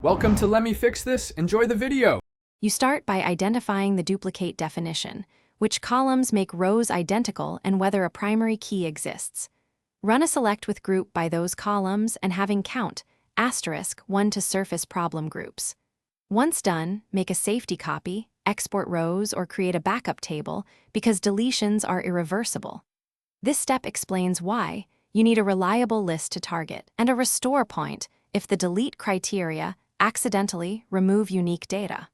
Welcome to Let Me Fix This. Enjoy the video. You start by identifying the duplicate definition, which columns make rows identical and whether a primary key exists. Run a select with group by those columns and having count, *1 to surface problem groups. Once done, make a safety copy, export rows, or create a backup table because deletions are irreversible. This step explains why you need a reliable list to target and a restore point if the delete criteria accidentally remove unique data.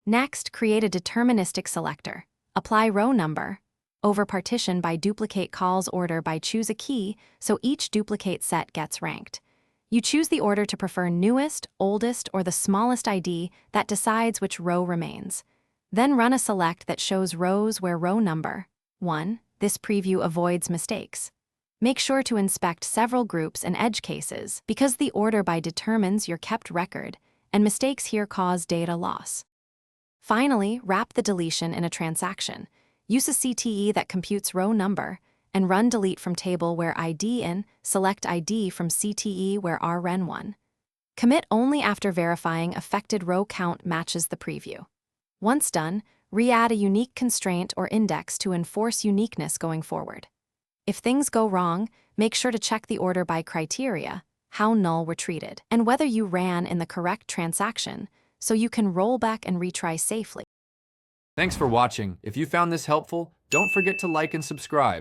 Next, create a deterministic selector. Apply row number. Over partition by duplicate calls order by choose a key so each duplicate set gets ranked. You choose the order to prefer newest, oldest, or the smallest ID that decides which row remains. Then run a select that shows rows where row number 1. This preview avoids mistakes. Make sure to inspect several groups and edge cases because the order by determines your kept record, and mistakes here cause data loss. Finally, wrap the deletion in a transaction. Use a CTE that computes row number, and run delete from table where ID in, select ID from CTE where rren1. Commit only after verifying affected row count matches the preview. Once done, re-add a unique constraint or index to enforce uniqueness going forward. If things go wrong, make sure to check the order by criteria, how null were treated, and whether you ran in the correct transaction, so you can roll back and retry safely. Thanks for watching. If you found this helpful, don't forget to like and subscribe.